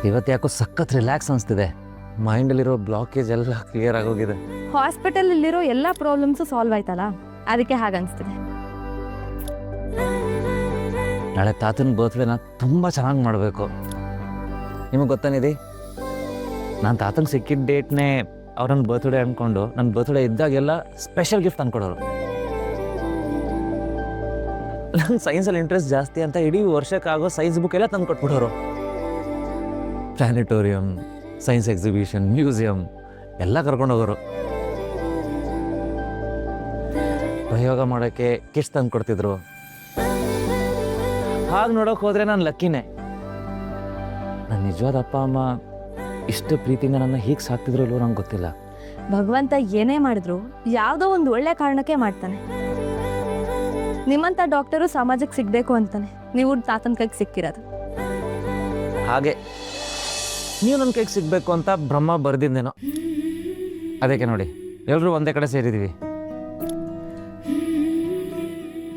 ಇವತ್ತು ಯಾಕೋ ಸಖತ್ ರಿಲ್ಯಾಕ್ಸ್ ಅನಿಸ್ತಿದೆ. ಮೈಂಡಲ್ಲಿರೋ ಬ್ಲಾಕೇಜ್ ಎಲ್ಲ ಕ್ಲಿಯರ್ ಆಗೋಗಿದೆ. ಹಾಸ್ಪಿಟಲಲ್ಲಿರೋ ಎಲ್ಲ ಪ್ರಾಬ್ಲಮ್ಸು ಸಾಲ್ವ್ ಆಯ್ತಲ್ಲ, ಅದಕ್ಕೆ ಹಾಗನ್ನಿಸ್ತಿದೆ. ನಾಳೆ ತಾತನ ಬರ್ತ್ಡೇನ ತುಂಬ ಚೆನ್ನಾಗಿ ಮಾಡಬೇಕು. ನಿಮಗೆ ಗೊತ್ತಾನಿದೆ, ನಾನು ತಾತನಿಗೆ ಸಿಕ್ಕಿದ್ದ ಡೇಟ್ನೇ ಅವ್ರ ನನ್ನ ಬರ್ತ್ಡೇ ಅಂದ್ಕೊಂಡು ನನ್ನ ಬರ್ತ್ಡೇ ಇದ್ದಾಗೆಲ್ಲ ಸ್ಪೆಷಲ್ ಗಿಫ್ಟ್ ಅಂದ್ಕೊಡೋರು. ನಂಗೆ ಸೈನ್ಸಲ್ಲಿ ಇಂಟ್ರೆಸ್ಟ್ ಜಾಸ್ತಿ ಅಂತ ಇಡೀ ವರ್ಷಕ್ಕಾಗೋ ಸೈನ್ಸ್ ಬುಕ್ ಎಲ್ಲ ತಂದು ಕೊಟ್ಬಿಡೋರು. ಪ್ಲಾನೆಟೋರಿಯಂ, ಸೈನ್ಸ್ ಎಕ್ಸಿಬಿಷನ್, ಮ್ಯೂಸಿಯಂ ಎಲ್ಲ ಕರ್ಕೊಂಡೋಗೋರು. ಪ್ರಯೋಗ ಮಾಡೋಕ್ಕೆ ಕಿಟ್ಸ್ ತಂದು ಕೊಡ್ತಿದ್ರು. ಹಾಗೆ ನೋಡೋಕೆ ಹೋದರೆ ನಾನು ಲಕ್ಕಿನೇ. ನನ್ನ ನಿಜವಾದ ಅಪ್ಪ ಅಮ್ಮ ಇಷ್ಟು ಪ್ರೀತಿಯಿಂದ ನನ್ನ ಹೀಗೆ ಸಾಕ್ತಿದ್ರು ಇಲ್ವೋ ನಂಗೆ ಗೊತ್ತಿಲ್ಲ. ಭಗವಂತ ಏನೇ ಮಾಡಿದ್ರು ಯಾವುದೋ ಒಂದು ಒಳ್ಳೆ ಕಾರಣಕ್ಕೆ ಮಾಡ್ತಾನೆ. ನಿಮ್ಮಂಥ ಡಾಕ್ಟರು ಸಮಾಜಕ್ಕೆ ಸಿಗಬೇಕು ಅಂತಾನೆ ನೀವು ತಾತನ ಕೈಗೆ ಸಿಕ್ಕಿರೋದು. ಹಾಗೆ ನೀವು ನನ್ನ ಕೈಗೆ ಸಿಗಬೇಕು ಅಂತ ಬ್ರಹ್ಮ ಬರೆದಿದ್ದೇನೋ, ಅದಕ್ಕೆ ನೋಡಿ ಎಲ್ಲರೂ ಒಂದೇ ಕಡೆ ಸೇರಿದ್ದೀವಿ.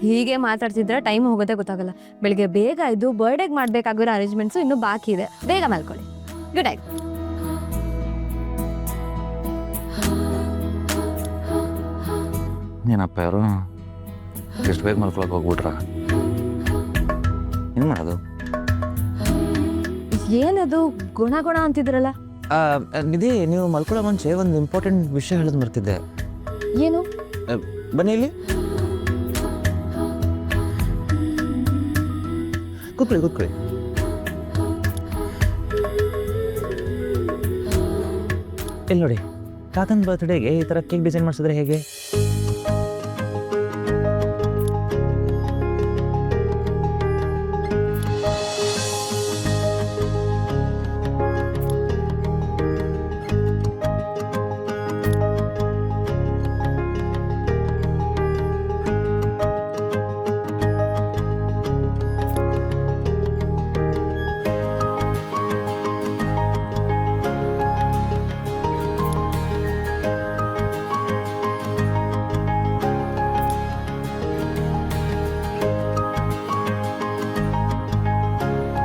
ಹೀಗೆ ಮಾತಾಡ್ತಿದ್ರೆ ಟೈಮ್ ಹೋಗೋದೇ ಗೊತ್ತಾಗಲ್ಲ. ಬೆಳಿಗ್ಗೆ ಬೇಗ ಇದ್ದು ಬರ್ಡೇಗೆ ಮಾಡಬೇಕಾಗಿರೋ ಅರೇಂಜ್ಮೆಂಟ್ಸು ಇನ್ನೂ ಬಾಕಿ ಇದೆ. ಬೇಗ ಮಾಡ್ಕೊಳ್ಳಿ. Good night. ಏನಪ್ಪ ಯಾರು ಎಷ್ಟು ಬೇಗ ಮಲ್ಕೊಳಕ್ಕೆ ಹೋಗ್ಬಿಟ್ರ? ಏನು ಮಾಡೋದು? ಏನದು ಗುಣ ಗುಣ ಅಂತಿದ್ರಲ್ಲ? ನಿಧಿ, ನೀವು ಮಲ್ಕೊಳ್ಳೋ ಮುಂಚೆ ಒಂದು ಇಂಪಾರ್ಟೆಂಟ್ ವಿಷಯ ಹೇಳೋದು ಮರ್ತಿದ್ದೆ. ಏನು? ಬನ್ನಿ ಇಲ್ಲಿ ಕೂತ್ಕೊಳ್ಳಿ ಕೂತ್ಕೊಳ್ಳಿ. ಇಲ್ಲಿ ನೋಡಿ, ತಾತನ ಬರ್ತ್ಡೇಗೆ ಈ ಥರ ಕೇಕ್ ಡಿಸೈನ್ ಮಾಡಿಸಿದ್ರೆ ಹೇಗೆ?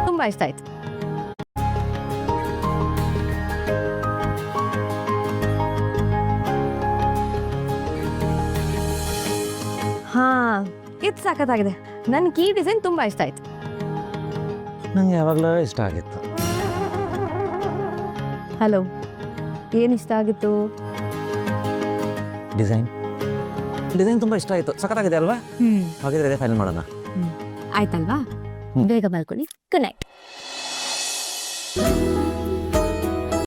ತುಂಬ ಇಷ್ಟ ಆಯ್ತು. ಹಾ, ಇದು ಸಖತ್ತಾಗಿದೆ. ನನ್ಗೆ ಈ ಡಿಸೈನ್ ತುಂಬ ಇಷ್ಟ ಆಯ್ತು. ನಂಗೆ ಯಾವಾಗಲೂ ಇಷ್ಟ ಆಗಿತ್ತು. ಹಲೋ, ಏನು ಇಷ್ಟ ಆಗಿತ್ತು? ಡಿಸೈನ್ ತುಂಬ ಇಷ್ಟ ಆಯಿತು. ಸಖತ್ತಾಗಿದೆ ಅಲ್ವಾ? ಹಾಗಿದ್ರೆ ಅದೇ ಫೈನಲ್ ಮಾಡೋಣ. ಆಯ್ತಲ್ವಾ? ಬೇಗ ಮಾಡ್ಕೊಳ್ಳಿ. Good night.